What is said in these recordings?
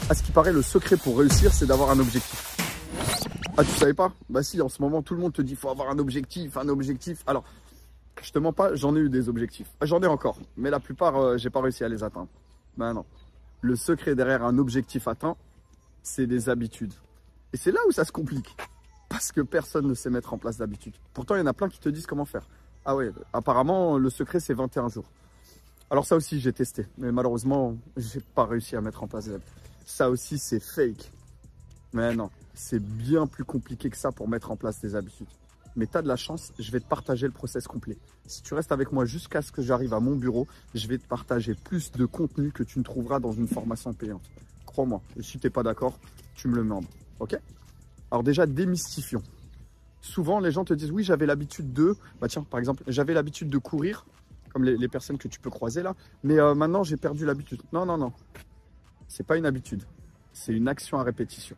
À ce qui paraît, le secret pour réussir, c'est d'avoir un objectif. Ah, tu savais pas? Bah si, en ce moment, tout le monde te dit, faut avoir un objectif, un objectif. Alors, je te mens pas, j'en ai eu des objectifs. J'en ai encore, mais la plupart, j'ai pas réussi à les atteindre. Ben non. Le secret derrière un objectif atteint, c'est des habitudes. Et c'est là où ça se complique. Parce que personne ne sait mettre en place d'habitudes. Pourtant, il y en a plein qui te disent comment faire. Ah ouais, apparemment, le secret, c'est 21 jours. Alors ça aussi, j'ai testé. Mais malheureusement, j'ai pas réussi à mettre en place des habitudes. Ça aussi, c'est fake. Mais non, c'est bien plus compliqué que ça pour mettre en place des habitudes. Mais tu as de la chance, je vais te partager le process complet. Si tu restes avec moi jusqu'à ce que j'arrive à mon bureau, je vais te partager plus de contenu que tu ne trouveras dans une formation payante. Crois-moi, et si tu n'es pas d'accord, tu me le demandes. Ok? Alors déjà, démystifions. Souvent, les gens te disent, oui, j'avais l'habitude de... Bah tiens, par exemple, j'avais l'habitude de courir, comme les personnes que tu peux croiser là, mais maintenant, j'ai perdu l'habitude. Non, non, non. C'est pas une habitude. C'est une action à répétition.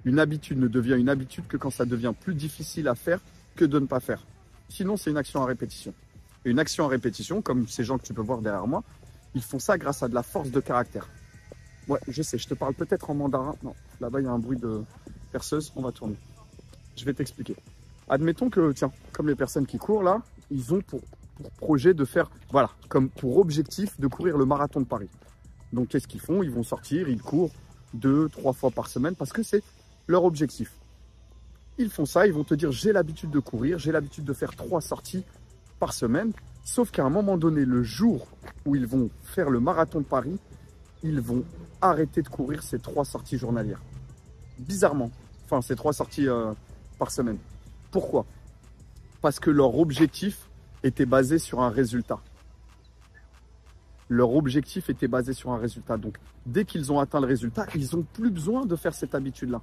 Une habitude ne devient une habitude que quand ça devient plus difficile à faire que de ne pas faire. Sinon, c'est une action à répétition. Et une action à répétition, comme ces gens que tu peux voir derrière moi, ils font ça grâce à de la force de caractère. Ouais, je sais, je te parle peut-être en mandarin. Non, là-bas, il y a un bruit de perceuse. On va tourner. Je vais t'expliquer. Admettons que, tiens, comme les personnes qui courent là, ils ont pour projet de faire, voilà, comme pour objectif de courir le marathon de Paris. Donc, qu'est-ce qu'ils font? Ils vont sortir, ils courent 2-3 fois par semaine parce que c'est leur objectif. Ils font ça, ils vont te dire j'ai l'habitude de courir, j'ai l'habitude de faire 3 sorties par semaine. Sauf qu'à un moment donné, le jour où ils vont faire le marathon de Paris, ils vont arrêter de courir ces 3 sorties journalières. Bizarrement, enfin ces 3 sorties par semaine. Pourquoi? Parce que leur objectif était basé sur un résultat. Leur objectif était basé sur un résultat. Donc, dès qu'ils ont atteint le résultat, ils n'ont plus besoin de faire cette habitude-là.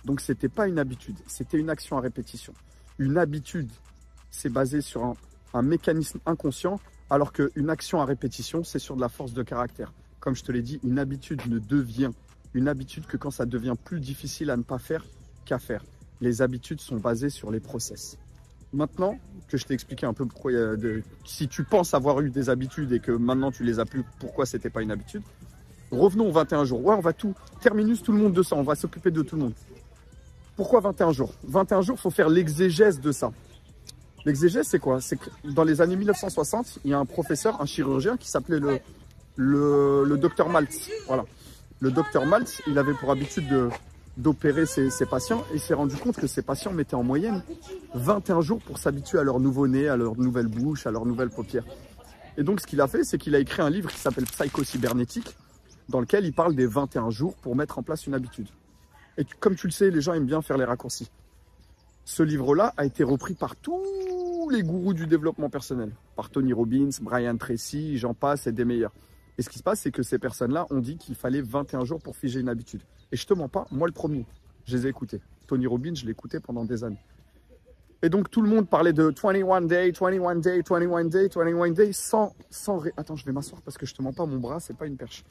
Donc, ce n'était pas une habitude, c'était une action à répétition. Une habitude, c'est basé sur un mécanisme inconscient, alors qu'une action à répétition, c'est sur de la force de caractère. Comme je te l'ai dit, une habitude ne devient une habitude que quand ça devient plus difficile à ne pas faire qu'à faire. Les habitudes sont basées sur les process. Maintenant que je t'ai expliqué un peu pourquoi si tu penses avoir eu des habitudes et que maintenant tu les as plus, pourquoi c'était pas une habitude, revenons aux 21 jours. Ouais, on va tout, terminus tout le monde de ça, on va s'occuper de tout le monde. Pourquoi 21 jours? 21 jours, il faut faire l'exégèse de ça. L'exégèse, c'est quoi? C'est que dans les années 1960, il y a un professeur, un chirurgien qui s'appelait le docteur Maltz. Voilà. Le docteur Maltz, il avait pour habitude d'opérer ses patients et il s'est rendu compte que ses patients mettaient en moyenne 21 jours pour s'habituer à leur nouveau-né, à leur nouvelle bouche, à leur nouvelle paupière. Et donc, ce qu'il a fait, c'est qu'il a écrit un livre qui s'appelle Psycho-cybernétique, dans lequel il parle des 21 jours pour mettre en place une habitude. Et comme tu le sais, les gens aiment bien faire les raccourcis. Ce livre-là a été repris par tous les gourous du développement personnel, par Tony Robbins, Brian Tracy, j'en passe, et des meilleurs. Et ce qui se passe, c'est que ces personnes-là ont dit qu'il fallait 21 jours pour figer une habitude. Et je te mens pas, moi le premier, je les ai écoutés. Tony Robbins, je l'ai écouté pendant des années. Et donc tout le monde parlait de 21 day, 21 day, 21 day, 21 day, Attends, je vais m'asseoir parce que je te mens pas, mon bras, c'est pas une perche.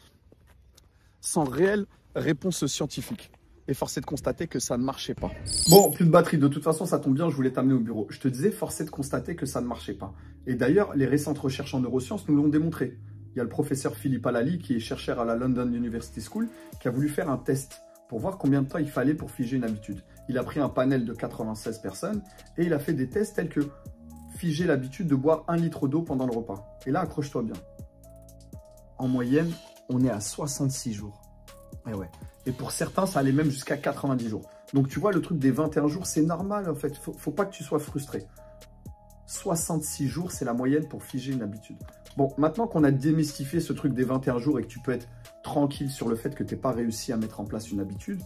Sans réelle réponse scientifique. Et force est de constater que ça ne marchait pas. Bon, plus de batterie. De toute façon, ça tombe bien, je voulais t'amener au bureau. Je te disais, force est de constater que ça ne marchait pas. Et d'ailleurs, les récentes recherches en neurosciences nous l'ont démontré. Il y a le professeur Philippe Alali, qui est chercheur à la London University School, qui a voulu faire un test pour voir combien de temps il fallait pour figer une habitude. Il a pris un panel de 96 personnes et il a fait des tests tels que figer l'habitude de boire 1 litre d'eau pendant le repas. Et là, accroche-toi bien. En moyenne, on est à 66 jours. Et ouais. Et pour certains, ça allait même jusqu'à 90 jours. Donc tu vois, le truc des 21 jours, c'est normal en fait. Faut pas que tu sois frustré. 66 jours, c'est la moyenne pour figer une habitude. Bon, maintenant qu'on a démystifié ce truc des 21 jours et que tu peux être tranquille sur le fait que tu n'aies pas réussi à mettre en place une habitude,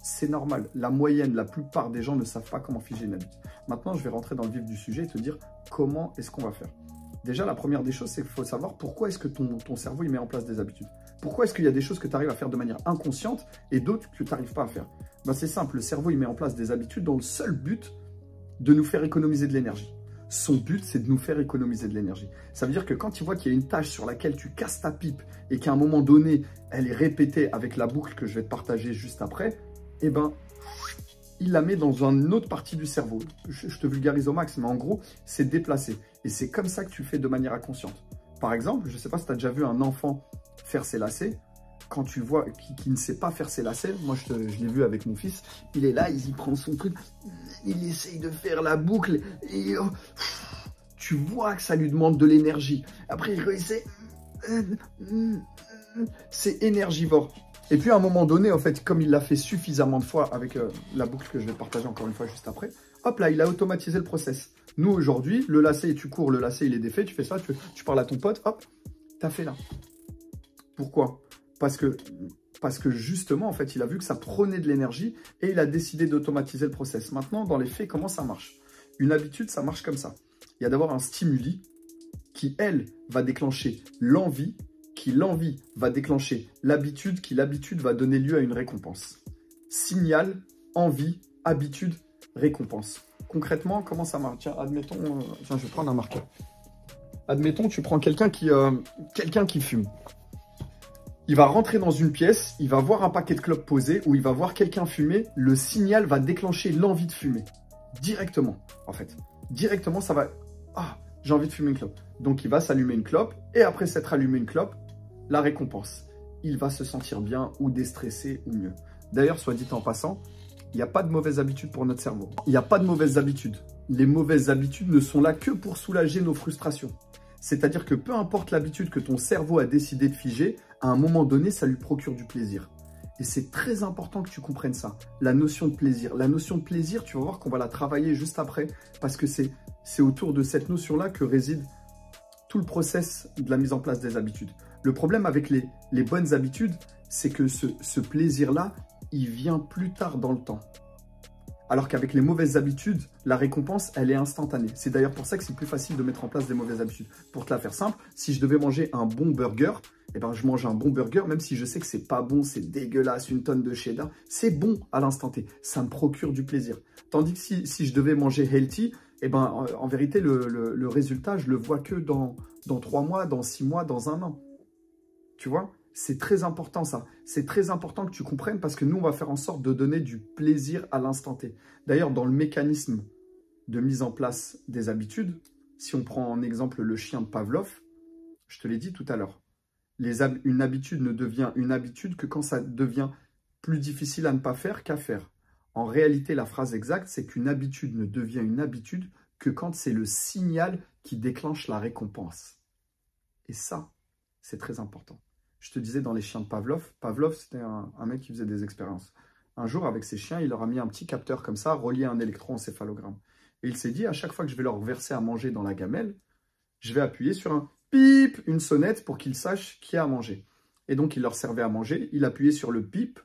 c'est normal. La moyenne, la plupart des gens ne savent pas comment figer une habitude. Maintenant, je vais rentrer dans le vif du sujet et te dire comment est-ce qu'on va faire. Déjà, la première des choses, c'est qu'il faut savoir pourquoi est-ce que ton cerveau il met en place des habitudes. Pourquoi est-ce qu'il y a des choses que tu arrives à faire de manière inconsciente et d'autres que tu n'arrives pas à faire? Ben, c'est simple, le cerveau il met en place des habitudes dans le seul but de nous faire économiser de l'énergie. Son but, c'est de nous faire économiser de l'énergie. Ça veut dire que quand il voit qu'il y a une tâche sur laquelle tu casses ta pipe et qu'à un moment donné, elle est répétée avec la boucle que je vais te partager juste après, eh ben, il la met dans une autre partie du cerveau. Je te vulgarise au max, mais en gros, c'est déplacé. Et c'est comme ça que tu le fais de manière inconsciente. Par exemple, je ne sais pas si tu as déjà vu un enfant faire ses lacets. quand tu vois qui ne sait pas faire ses lacets, moi je l'ai vu avec mon fils, il est là, il prend son truc, il essaye de faire la boucle, et tu vois que ça lui demande de l'énergie. Après, il essaie, c'est énergivore. Et puis à un moment donné, en fait, comme il l'a fait suffisamment de fois avec la boucle que je vais partager encore une fois juste après, hop là, il a automatisé le process. Nous aujourd'hui, le lacet, tu cours, le lacet il est défait, tu fais ça, tu parles à ton pote, hop, t'as fait là. Pourquoi ? Parce que justement, en fait, il a vu que ça prenait de l'énergie et il a décidé d'automatiser le process. Maintenant, dans les faits, comment ça marche? Une habitude, ça marche comme ça. Il y a d'abord un stimuli qui, elle, va déclencher l'envie, qui, l'envie, va déclencher l'habitude, qui, l'habitude, va donner lieu à une récompense. Signal, envie, habitude, récompense. Concrètement, comment ça marche? Tiens, admettons, tiens, je vais prendre un marqueur. Admettons, tu prends quelqu'un qui fume. Il va rentrer dans une pièce, il va voir un paquet de clopes posé, ou il va voir quelqu'un fumer, le signal va déclencher l'envie de fumer. Directement, en fait. Directement, ça va... Ah, j'ai envie de fumer une clope. Donc, il va s'allumer une clope, et après s'être allumé une clope, la récompense. Il va se sentir bien, ou déstressé, ou mieux. D'ailleurs, soit dit en passant, il n'y a pas de mauvaises habitudes pour notre cerveau. Il n'y a pas de mauvaises habitudes. Les mauvaises habitudes ne sont là que pour soulager nos frustrations. C'est-à-dire que peu importe l'habitude que ton cerveau a décidé de figer, à un moment donné, ça lui procure du plaisir. Et c'est très important que tu comprennes ça, la notion de plaisir. La notion de plaisir, tu vas voir qu'on va la travailler juste après, parce que c'est autour de cette notion-là que réside tout le process de la mise en place des habitudes. Le problème avec les bonnes habitudes, c'est que ce plaisir-là, il vient plus tard dans le temps. Alors qu'avec les mauvaises habitudes, la récompense, elle est instantanée. C'est d'ailleurs pour ça que c'est plus facile de mettre en place des mauvaises habitudes. Pour te la faire simple, si je devais manger un bon burger, eh ben, je mange un bon burger, même si je sais que c'est pas bon, c'est dégueulasse, une tonne de cheddar, c'est bon à l'instant T. Ça me procure du plaisir. Tandis que si je devais manger healthy, eh ben, en vérité, le résultat, je le vois que dans 3 mois, dans 6 mois, dans 1 an. Tu vois ? C'est très important ça. C'est très important que tu comprennes parce que nous, on va faire en sorte de donner du plaisir à l'instant T. D'ailleurs, dans le mécanisme de mise en place des habitudes, si on prend en exemple le chien de Pavlov, je te l'ai dit tout à l'heure, une habitude ne devient une habitude que quand ça devient plus difficile à ne pas faire qu'à faire. En réalité, la phrase exacte, c'est qu'une habitude ne devient une habitude que quand c'est le signal qui déclenche la récompense. Et ça, c'est très important. Je te disais dans les chiens de Pavlov, Pavlov c'était un mec qui faisait des expériences. Un jour avec ses chiens, il leur a mis un petit capteur comme ça, relié à un électroencéphalogramme. Et il s'est dit, à chaque fois que je vais leur verser à manger dans la gamelle, je vais appuyer sur un pip, une sonnette pour qu'ils sachent qui a à manger. Et donc il leur servait à manger, il appuyait sur le pip,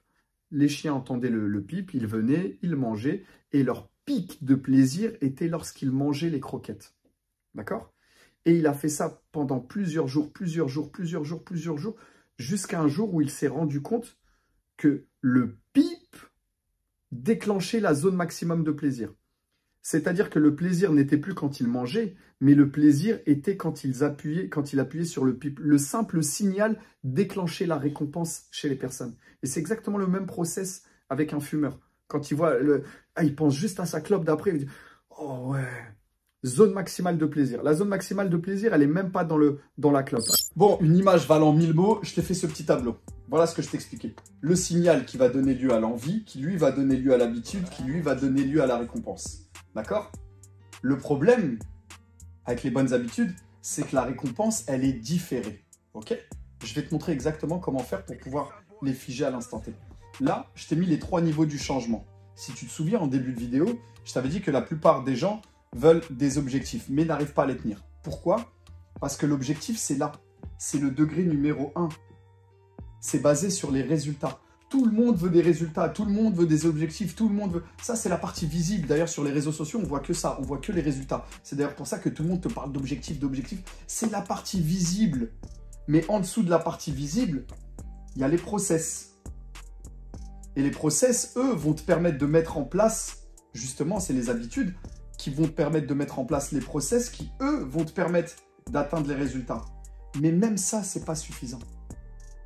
les chiens entendaient le pip, ils venaient, ils mangeaient, et leur pic de plaisir était lorsqu'ils mangeaient les croquettes. D'accord? Et il a fait ça pendant plusieurs jours, jusqu'à un jour où il s'est rendu compte que le pip déclenchait la zone maximum de plaisir. C'est-à-dire que le plaisir n'était plus quand il mangeait, mais le plaisir était quand il appuyait sur le pip. Le simple signal déclenchait la récompense chez les personnes. Et c'est exactement le même process avec un fumeur. Quand il voit, il pense juste à sa clope d'après, il dit « Oh ouais !» Zone maximale de plaisir. La zone maximale de plaisir, elle n'est même pas dans la clope. Bon, une image valant 1000 mots, je t'ai fait ce petit tableau. Voilà ce que je t'expliquais. Le signal qui va donner lieu à l'envie, qui lui va donner lieu à l'habitude, qui lui va donner lieu à la récompense. D'accord? Le problème avec les bonnes habitudes, c'est que la récompense, elle est différée. Ok? Je vais te montrer exactement comment faire pour pouvoir les figer à l'instant T. Là, je t'ai mis les 3 niveaux du changement. Si tu te souviens, en début de vidéo, je t'avais dit que la plupart des gens veulent des objectifs, mais n'arrivent pas à les tenir. Pourquoi? Parce que l'objectif, c'est là. C'est le degré numéro 1. C'est basé sur les résultats. Tout le monde veut des résultats, tout le monde veut des objectifs, tout le monde veut... Ça, c'est la partie visible. D'ailleurs, sur les réseaux sociaux, on voit que ça, on voit que les résultats. C'est d'ailleurs pour ça que tout le monde te parle d'objectifs, d'objectifs. C'est la partie visible. Mais en dessous de la partie visible, il y a les process. Et les process, eux, vont te permettre de mettre en place, justement, c'est les habitudes, qui vont te permettre de mettre en place les process qui, eux, vont te permettre d'atteindre les résultats. Mais même ça, c'est pas suffisant.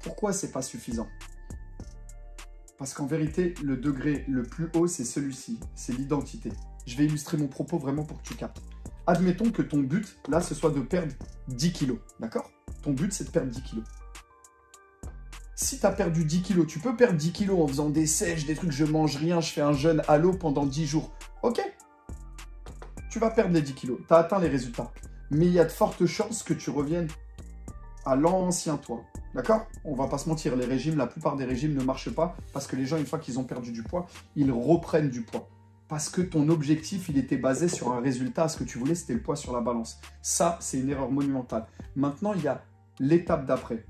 Pourquoi c'est pas suffisant? Parce qu'en vérité, le degré le plus haut, c'est celui-ci, c'est l'identité. Je vais illustrer mon propos vraiment pour que tu captes. Admettons que ton but, là, ce soit de perdre 10 kilos, d'accord? Ton but, c'est de perdre 10 kilos. Si tu as perdu 10 kilos, tu peux perdre 10 kilos en faisant des sèches, des trucs, je mange rien, je fais un jeûne à l'eau pendant 10 jours. Ok, tu vas perdre les 10 kilos, tu as atteint les résultats. Mais il y a de fortes chances que tu reviennes à l'ancien toi. D'accord? On va pas se mentir, les régimes, la plupart des régimes ne marchent pas parce que les gens, une fois qu'ils ont perdu du poids, ils reprennent du poids. Parce que ton objectif, il était basé sur un résultat. Ce que tu voulais, c'était le poids sur la balance. Ça, c'est une erreur monumentale. Maintenant, il y a l'étape d'après.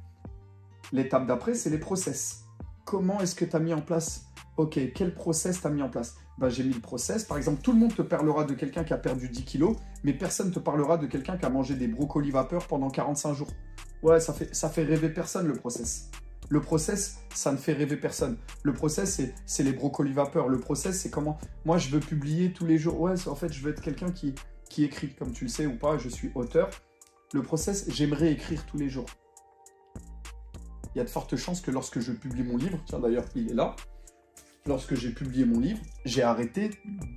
L'étape d'après, c'est les process. Comment est-ce que tu as mis en place? Ok, quel process tu as mis en place? Ben, j'ai mis le process. Par exemple, tout le monde te parlera de quelqu'un qui a perdu 10 kilos, mais personne ne te parlera de quelqu'un qui a mangé des brocolis vapeur pendant 45 jours. Ouais, ça fait rêver personne, le process. Le process, ça ne fait rêver personne. Le process, c'est les brocolis vapeur. Le process, c'est comment... Moi, je veux publier tous les jours. Ouais, en fait, je veux être quelqu'un qui écrit, comme tu le sais ou pas, je suis auteur. Le process, j'aimerais écrire tous les jours. Il y a de fortes chances que lorsque je publie mon livre, tiens d'ailleurs, il est là, lorsque j'ai publié mon livre, j'ai arrêté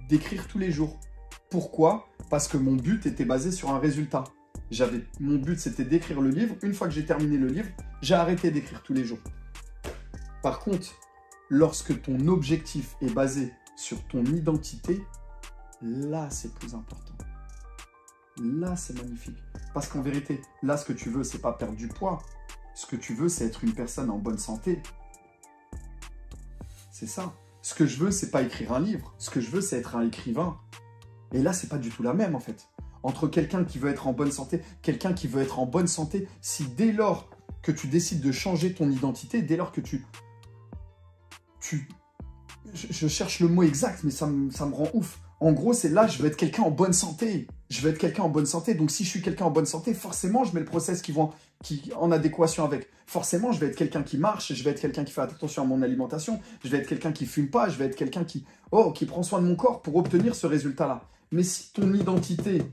d'écrire tous les jours. Pourquoi? Parce que mon but était basé sur un résultat. Mon but, c'était d'écrire le livre. Une fois que j'ai terminé le livre, j'ai arrêté d'écrire tous les jours. Par contre, lorsque ton objectif est basé sur ton identité, là, c'est plus important. Là, c'est magnifique. Parce qu'en vérité, là, ce que tu veux, c'est pas perdre du poids. Ce que tu veux, c'est être une personne en bonne santé. C'est ça. Ce que je veux, c'est pas écrire un livre. Ce que je veux, c'est être un écrivain. Et là, c'est pas du tout la même, en fait. Entre quelqu'un qui veut être en bonne santé, quelqu'un qui veut être en bonne santé, si dès lors que tu décides de changer ton identité, dès lors que je cherche le mot exact, mais ça me rend ouf. En gros, c'est là, je veux être quelqu'un en bonne santé. Je veux être quelqu'un en bonne santé. Donc, si je suis quelqu'un en bonne santé, forcément, je mets le process qui en adéquation avec. Forcément, je vais être quelqu'un qui marche, je vais être quelqu'un qui fait attention à mon alimentation, je vais être quelqu'un qui fume pas, je vais être quelqu'un qui prend soin de mon corps pour obtenir ce résultat-là. Mais si ton identité,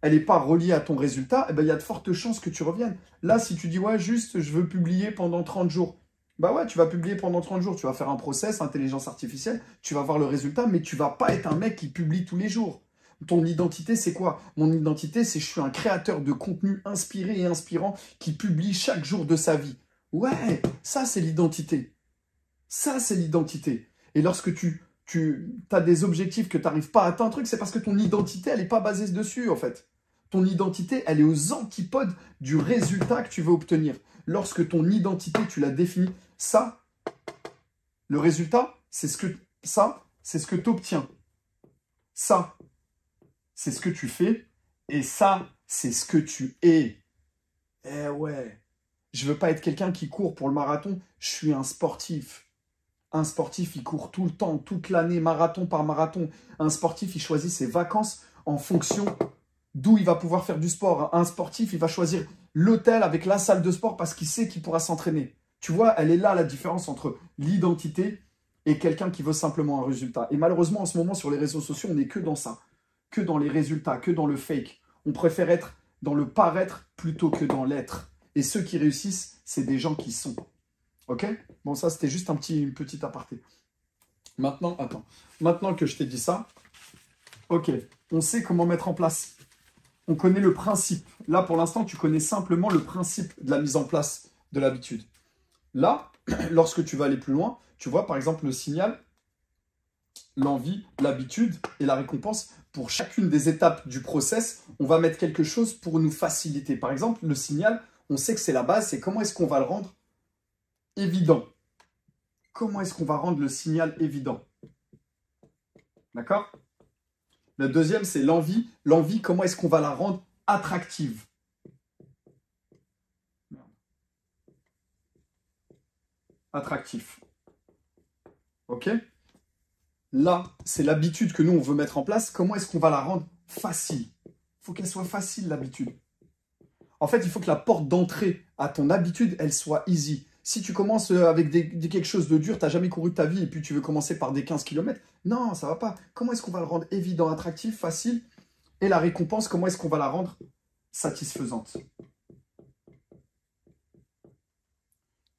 elle n'est pas reliée à ton résultat, eh ben, il y a de fortes chances que tu reviennes. Là, si tu dis, ouais, juste, je veux publier pendant 30 jours. Bah ouais, tu vas publier pendant 30 jours, tu vas faire un process, intelligence artificielle, tu vas voir le résultat, mais tu vas pas être un mec qui publie tous les jours. Ton identité, c'est quoi? Mon identité, c'est je suis un créateur de contenu inspiré et inspirant qui publie chaque jour de sa vie. Ouais, ça, c'est l'identité. Ça, c'est l'identité. Et lorsque tu as des objectifs que tu n'arrives pas à atteindre, un truc, c'est parce que ton identité, elle n'est pas basée dessus, en fait. Ton identité, elle est aux antipodes du résultat que tu veux obtenir. Lorsque ton identité, tu la définis, ça, le résultat, c'est ce que tu obtiens. Ça, c'est ce que tu fais. Et ça, c'est ce que tu es. Eh ouais. Je veux pas être quelqu'un qui court pour le marathon. Je suis un sportif. Un sportif, il court tout le temps, toute l'année, marathon par marathon. Un sportif, il choisit ses vacances en fonction d'où il va pouvoir faire du sport. Un sportif, il va choisir l'hôtel avec la salle de sport parce qu'il sait qu'il pourra s'entraîner. Tu vois, elle est là la différence entre l'identité et quelqu'un qui veut simplement un résultat. Et malheureusement, en ce moment, sur les réseaux sociaux, on n'est que dans ça. Que dans les résultats, que dans le fake. On préfère être dans le paraître plutôt que dans l'être. Et ceux qui réussissent, c'est des gens qui sont. Ok? Bon, ça, c'était juste une petite aparté. Maintenant, attends. Maintenant que je t'ai dit ça, ok, on sait comment mettre en place. On connaît le principe. Là, pour l'instant, tu connais simplement le principe de la mise en place de l'habitude. Là, lorsque tu vas aller plus loin, tu vois, par exemple, le signal, l'envie, l'habitude et la récompense. Pour chacune des étapes du process, on va mettre quelque chose pour nous faciliter. Par exemple, le signal, on sait que c'est la base, c'est comment est-ce qu'on va le rendre évident. Comment est-ce qu'on va rendre le signal évident? D'accord? Le deuxième, c'est l'envie. L'envie, comment est-ce qu'on va la rendre attractive? Attractif. Ok? Là, c'est l'habitude que nous, on veut mettre en place. Comment est-ce qu'on va la rendre facile? Il faut qu'elle soit facile, l'habitude. En fait, il faut que la porte d'entrée à ton habitude, elle soit easy. Si tu commences avec quelque chose de dur, tu n'as jamais couru de ta vie et puis tu veux commencer par des 15 km, non, ça ne va pas. Comment est-ce qu'on va le rendre évident, attractif, facile? Et la récompense, comment est-ce qu'on va la rendre satisfaisante?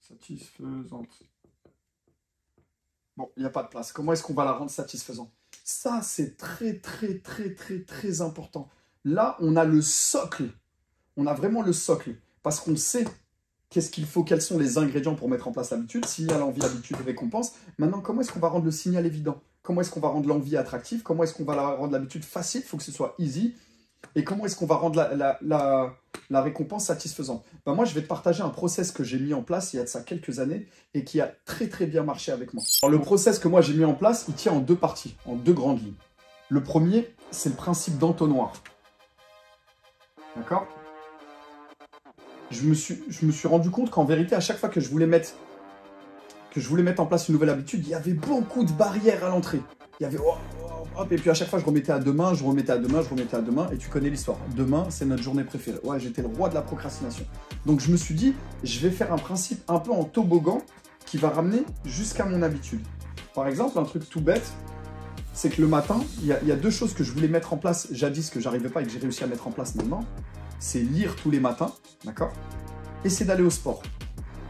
Satisfaisante. Bon, il n'y a pas de place. Comment est-ce qu'on va la rendre satisfaisante? Ça, c'est très, très, très, très, très important. Là, on a le socle. On a vraiment le socle. Parce qu'on sait qu'est-ce qu'il faut, quels sont les ingrédients pour mettre en place l'habitude, signal, envie, habitude, récompense. Maintenant, comment est-ce qu'on va rendre le signal évident? Comment est-ce qu'on va rendre l'envie attractive? Comment est-ce qu'on va rendre l'habitude facile? Il faut que ce soit easy. Et comment est-ce qu'on va rendre la récompense satisfaisante? Ben moi, je vais te partager un process que j'ai mis en place il y a de ça quelques années et qui a très très bien marché avec moi. Alors, le process que moi j'ai mis en place, il tient en deux parties, en deux grandes lignes. Le premier, c'est le principe d'entonnoir. D'accord? Je me suis rendu compte qu'en vérité, à chaque fois que je voulais mettre en place une nouvelle habitude, il y avait beaucoup de barrières à l'entrée. Il y avait hop, et puis à chaque fois je remettais à demain, je remettais à demain, je remettais à demain, et tu connais l'histoire. Demain, c'est notre journée préférée. Ouais, j'étais le roi de la procrastination. Donc je me suis dit, je vais faire un principe un peu en toboggan qui va ramener jusqu'à mon habitude. Par exemple, un truc tout bête, c'est que le matin, il y a deux choses que je voulais mettre en place jadis que j'arrivais pas et que j'ai réussi à mettre en place maintenant. C'est lire tous les matins, d'accord? Et c'est d'aller au sport.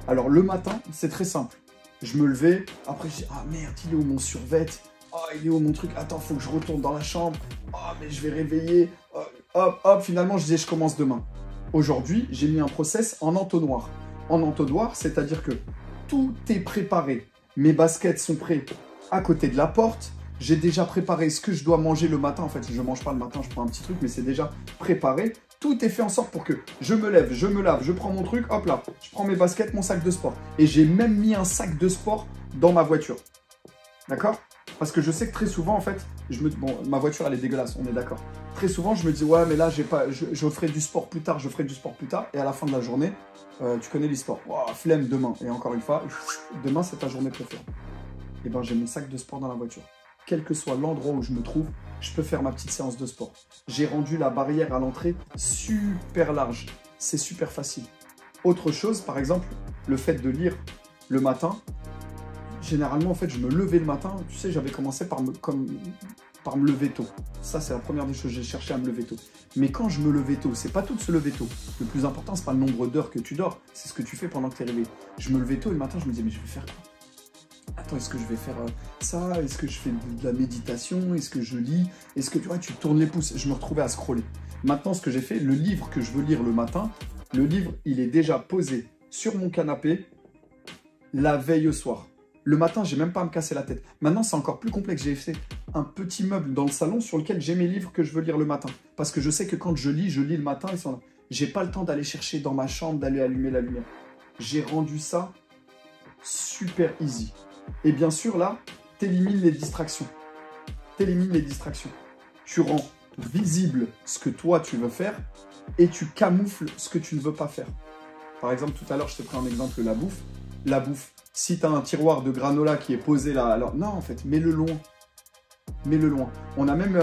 Alors le matin, c'est très simple. Je me levais, après je dis, ah merde, il est où mon survêt? Oh, il est où mon truc? Attends, faut que je retourne dans la chambre. Oh, mais je vais réveiller. Hop, hop, finalement, je disais, je commence demain. Aujourd'hui, j'ai mis un process en entonnoir. En entonnoir, c'est-à-dire que tout est préparé. Mes baskets sont prêtes à côté de la porte. J'ai déjà préparé ce que je dois manger le matin. En fait, je ne mange pas le matin, je prends un petit truc, mais c'est déjà préparé. Tout est fait en sorte pour que je me lève, je me lave, je prends mon truc, hop là, je prends mes baskets, mon sac de sport. Et j'ai même mis un sac de sport dans ma voiture. D'accord? Parce que je sais que très souvent, en fait, bon, ma voiture, elle est dégueulasse, on est d'accord. Très souvent, je me dis, ouais, mais là, je ferai du sport plus tard, je ferai du sport plus tard. Et à la fin de la journée, tu connais l'histoire. Wow, flemme demain. Et encore une fois, demain, c'est ta journée préférée. Et ben, j'ai mon sac de sport dans la voiture. Quel que soit l'endroit où je me trouve, je peux faire ma petite séance de sport. J'ai rendu la barrière à l'entrée super large. C'est super facile. Autre chose, par exemple, le fait de lire le matin. Généralement, en fait, je me levais le matin. Tu sais, j'avais commencé par me lever tôt. Ça, c'est la première des choses. J'ai cherché à me lever tôt. Mais quand je me levais tôt, c'est pas tout de se lever tôt. Le plus important, c'est pas le nombre d'heures que tu dors. C'est ce que tu fais pendant que tu es réveillé. Je me levais tôt et le matin, je me disais, mais je vais faire quoi? Attends, est-ce que je vais faire ça? Est-ce que je fais de la méditation? Est-ce que je lis? Est-ce que tu vois, tu tournes les pouces? Je me retrouvais à scroller. Maintenant, ce que j'ai fait, le livre que je veux lire le matin, le livre, il est déjà posé sur mon canapé la veille au soir. Le matin, j'ai même pas à me casser la tête. Maintenant, c'est encore plus complexe. J'ai fait un petit meuble dans le salon sur lequel j'ai mes livres que je veux lire le matin. Parce que je sais que quand je lis le matin, ils sont là. J'ai pas le temps d'aller chercher dans ma chambre, d'aller allumer la lumière. J'ai rendu ça super easy. Et bien sûr, là, t'élimines les distractions. T'élimines les distractions. Tu rends visible ce que toi, tu veux faire et tu camoufles ce que tu ne veux pas faire. Par exemple, tout à l'heure, je t'ai pris un exemple, la bouffe. La bouffe. Si tu as un tiroir de granola qui est posé là, alors non, en fait, mets-le loin. Mets-le loin. On a même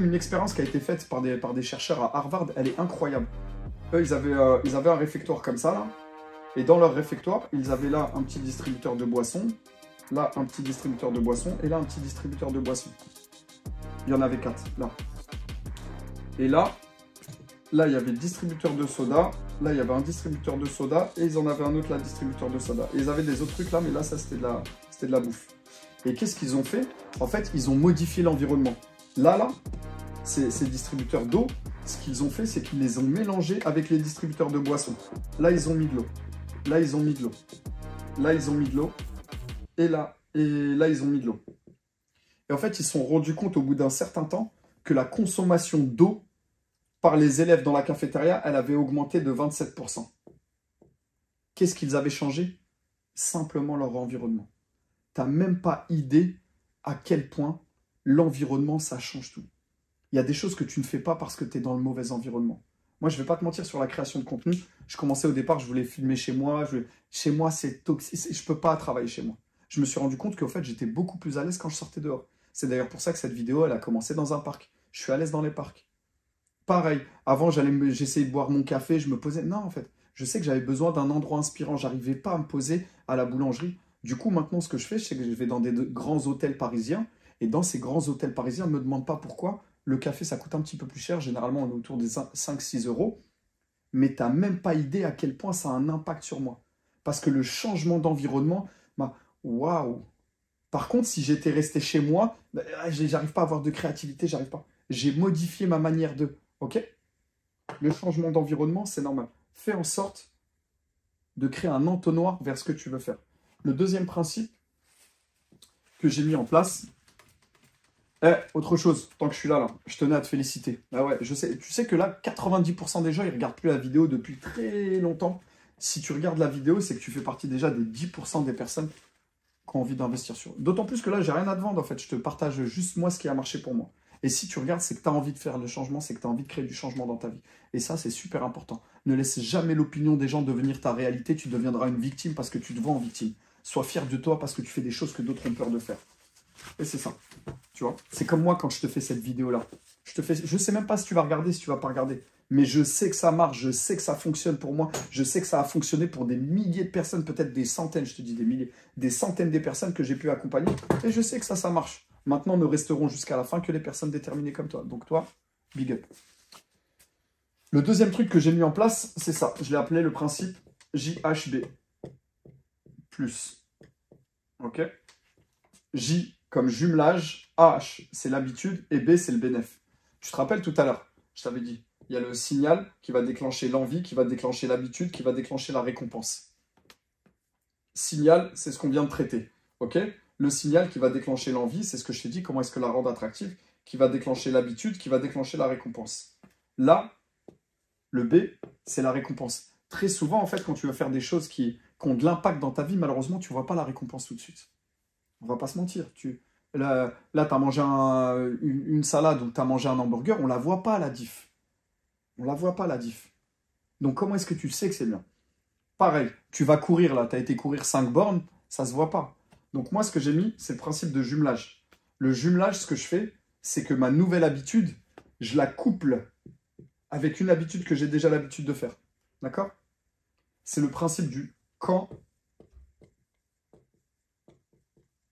une expérience qui a été faite par des chercheurs à Harvard. Elle est incroyable. Eux, ils avaient un réfectoire comme ça, là. Et dans leur réfectoire, ils avaient là un petit distributeur de boissons, là un petit distributeur de boissons, et là un petit distributeur de boissons. Il y en avait 4, là. Et là, il y avait le distributeur de soda, là il y avait un distributeur de soda, et ils en avaient un autre là, distributeur de soda. Et ils avaient des autres trucs là, mais là, ça c'était de la bouffe. Et qu'est-ce qu'ils ont fait? En fait, ils ont modifié l'environnement. Là, ces distributeurs d'eau, ce qu'ils ont fait, c'est qu'ils les ont mélangés avec les distributeurs de boissons. Là, ils ont mis de l'eau. Là, ils ont mis de l'eau. Là, ils ont mis de l'eau. Et là, ils ont mis de l'eau. Et en fait, ils se sont rendus compte au bout d'un certain temps que la consommation d'eau par les élèves dans la cafétéria, elle avait augmenté de 27%. Qu'est-ce qu'ils avaient changé? Simplement leur environnement. Tu n'as même pas idée à quel point l'environnement, ça change tout. Il y a des choses que tu ne fais pas parce que tu es dans le mauvais environnement. Moi, je ne vais pas te mentir sur la création de contenu. Je commençais au départ, je voulais filmer chez moi. Chez moi, c'est toxique. Je ne peux pas travailler chez moi. Je me suis rendu compte qu'en fait, j'étais beaucoup plus à l'aise quand je sortais dehors. C'est d'ailleurs pour ça que cette vidéo, elle a commencé dans un parc. Je suis à l'aise dans les parcs. Pareil, avant, j'essayais de boire mon café, je me posais... Non, en fait, je sais que j'avais besoin d'un endroit inspirant. Je n'arrivais pas à me poser à la boulangerie. Du coup, maintenant, ce que je fais, c'est que je vais dans des grands hôtels parisiens. Et dans ces grands hôtels parisiens, ne me demande pas pourquoi. Le café, ça coûte un petit peu plus cher. Généralement, on est autour des 5-6 euros. Mais tu n'as même pas idée à quel point ça a un impact sur moi. Parce que le changement d'environnement, waouh! Par contre, si j'étais resté chez moi, j'arrive pas à avoir de créativité, j'arrive pas. J'ai modifié ma manière de... Ok? Le changement d'environnement, c'est normal. Fais en sorte de créer un entonnoir vers ce que tu veux faire. Le deuxième principe que j'ai mis en place, autre chose, tant que je suis là, je tenais à te féliciter. Ah ouais, je sais, tu sais que là, 90% des gens, ils ne regardent plus la vidéo depuis très longtemps. Si tu regardes la vidéo, c'est que tu fais partie déjà des 10% des personnes qui ont envie d'investir sur eux. D'autant plus que là, j'ai rien à te vendre, en fait. Je te partage juste moi ce qui a marché pour moi. Et si tu regardes, c'est que tu as envie de faire le changement, c'est que tu as envie de créer du changement dans ta vie. Et ça, c'est super important. Ne laisse jamais l'opinion des gens devenir ta réalité. Tu deviendras une victime parce que tu te vends en victime. Sois fier de toi parce que tu fais des choses que d'autres ont peur de faire. Et c'est ça. Tu vois, c'est comme moi quand je te fais cette vidéo-là. Je sais même pas si tu vas regarder, si tu vas pas regarder. Mais je sais que ça marche, je sais que ça fonctionne pour moi. Je sais que ça a fonctionné pour des milliers de personnes, peut-être des centaines, je te dis des milliers, des centaines de personnes que j'ai pu accompagner. Et je sais que ça marche. Maintenant, ne resteront jusqu'à la fin que les personnes déterminées comme toi. Donc toi, big up. Le deuxième truc que j'ai mis en place, c'est ça. Je l'ai appelé le principe JHB+. Ok? J comme jumelage, H c'est l'habitude et B c'est le bénéfice. Tu te rappelles tout à l'heure, je t'avais dit, il y a le signal qui va déclencher l'envie, qui va déclencher l'habitude, qui va déclencher la récompense. Signal, c'est ce qu'on vient de traiter. Ok? Le signal qui va déclencher l'envie, c'est ce que je t'ai dit, comment est-ce que la rendre attractive, qui va déclencher l'habitude, qui va déclencher la récompense. Là, le B, c'est la récompense. Très souvent, en fait, quand tu veux faire des choses qui ont de l'impact dans ta vie, malheureusement, tu ne vois pas la récompense tout de suite. On va pas se mentir. Là, tu as mangé une salade ou tu as mangé un hamburger, on la voit pas, la diff. On la voit pas, la diff. Donc, comment est-ce que tu sais que c'est bien? Pareil, tu vas courir, là, tu as été courir 5 bornes, ça se voit pas. Donc, moi, ce que j'ai mis, c'est le principe de jumelage. Le jumelage, ce que je fais, c'est que ma nouvelle habitude, je la couple avec une habitude que j'ai déjà l'habitude de faire. D'accord? C'est le principe du quand.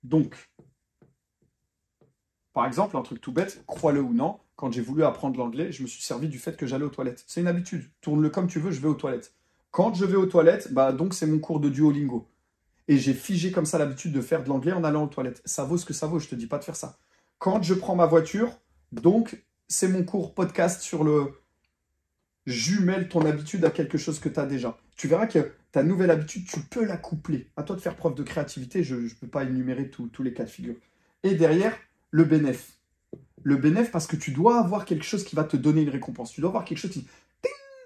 Donc, par exemple, un truc tout bête, crois-le ou non, quand j'ai voulu apprendre l'anglais, je me suis servi du fait que j'allais aux toilettes. C'est une habitude. Tourne-le comme tu veux, je vais aux toilettes. Quand je vais aux toilettes, bah donc c'est mon cours de Duolingo. Et j'ai figé comme ça l'habitude de faire de l'anglais en allant aux toilettes. Ça vaut ce que ça vaut, je te dis pas de faire ça. Quand je prends ma voiture, donc c'est mon cours podcast sur le jumelle ton habitude à quelque chose que tu as déjà. Tu verras que ta nouvelle habitude, tu peux la coupler. À toi de faire preuve de créativité, je ne peux pas énumérer tous les cas de figure. Et derrière, le bénéfice. Le bénéfice parce que tu dois avoir quelque chose qui va te donner une récompense. Tu dois avoir quelque chose qui...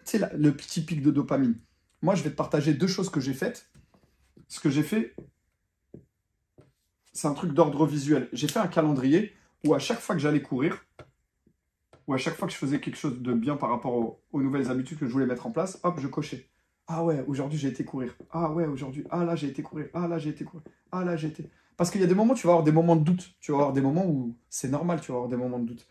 C'est le petit pic de dopamine. Moi, je vais te partager 2 choses que j'ai faites. Ce que j'ai fait, c'est un truc d'ordre visuel. J'ai fait un calendrier où à chaque fois que j'allais courir, ou à chaque fois que je faisais quelque chose de bien par rapport aux nouvelles habitudes que je voulais mettre en place, hop, je cochais. Ah ouais, aujourd'hui j'ai été courir. Ah ouais, aujourd'hui. Ah là j'ai été courir. Ah là j'ai été courir. Ah là j'ai été... Parce qu'il y a des moments où tu vas avoir des moments de doute. Tu vas avoir des moments où c'est normal, tu vas avoir des moments de doute.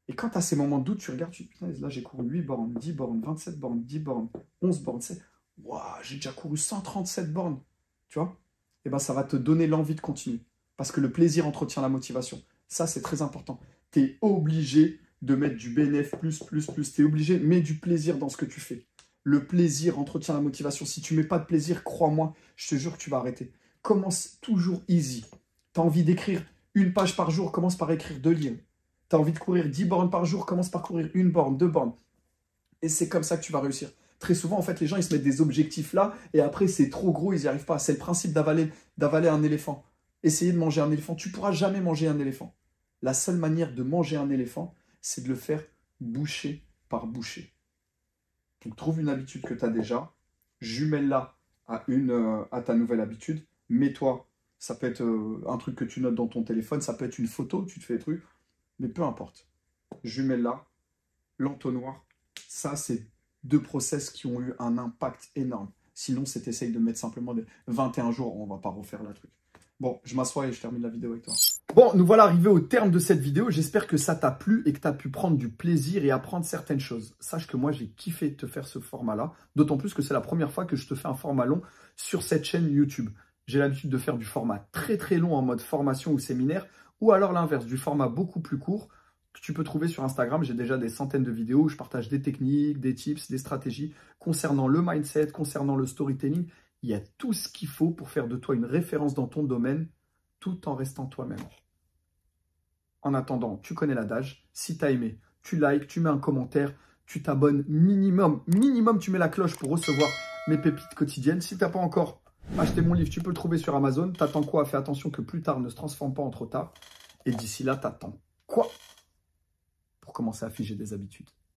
Et quand tu as ces moments de doute, tu regardes, tu dis, putain, là j'ai couru 8 bornes, 10 bornes, 27 bornes, 10 bornes, 11 bornes, 7. Waouh, j'ai déjà couru 137 bornes. Tu vois? Et bien ça va te donner l'envie de continuer. Parce que le plaisir entretient la motivation. Ça, c'est très important. Tu es obligé de mettre du bénéfice, plus. Tu es obligé, mets du plaisir dans ce que tu fais. Le plaisir entretient la motivation. Si tu mets pas de plaisir, crois-moi, je te jure que tu vas arrêter. Commence toujours easy. Tu as envie d'écrire 1 page par jour, commence par écrire 2 lignes. Tu as envie de courir 10 bornes par jour, commence par courir 1 borne, 2 bornes. Et c'est comme ça que tu vas réussir. Très souvent, en fait, les gens, ils se mettent des objectifs là, et après, c'est trop gros, ils n'y arrivent pas. C'est le principe d'avaler un éléphant. Essayez de manger un éléphant. Tu ne pourras jamais manger un éléphant. La seule manière de manger un éléphant, c'est de le faire bouchée par bouchée. Donc, trouve une habitude que tu as déjà, jumelle-la à ta nouvelle habitude, mets-toi, ça peut être un truc que tu notes dans ton téléphone, ça peut être une photo, tu te fais des trucs, mais peu importe. Jumelle-la, l'entonnoir, ça, c'est 2 process qui ont eu un impact énorme. Sinon, c'est essaye de mettre simplement des 21 jours, on ne va pas refaire la truc. Bon, je m'assois et je termine la vidéo avec toi. Bon, nous voilà arrivés au terme de cette vidéo. J'espère que ça t'a plu et que tu as pu prendre du plaisir et apprendre certaines choses. Sache que moi, j'ai kiffé te faire ce format-là. D'autant plus que c'est la première fois que je te fais un format long sur cette chaîne YouTube. J'ai l'habitude de faire du format très très long en mode formation ou séminaire, ou alors l'inverse, du format beaucoup plus court que tu peux trouver sur Instagram. J'ai déjà des centaines de vidéos où je partage des techniques, des tips, des stratégies concernant le mindset, concernant le storytelling. Il y a tout ce qu'il faut pour faire de toi une référence dans ton domaine, tout en restant toi-même. En attendant, tu connais l'adage. Si tu as aimé, tu likes, tu mets un commentaire, tu t'abonnes minimum, tu mets la cloche pour recevoir mes pépites quotidiennes. Si tu n'as pas encore acheté mon livre, tu peux le trouver sur Amazon. T'attends quoi? Fais attention que plus tard ne se transforme pas en trop tard. Et d'ici là, t'attends quoi pour commencer à figer des habitudes?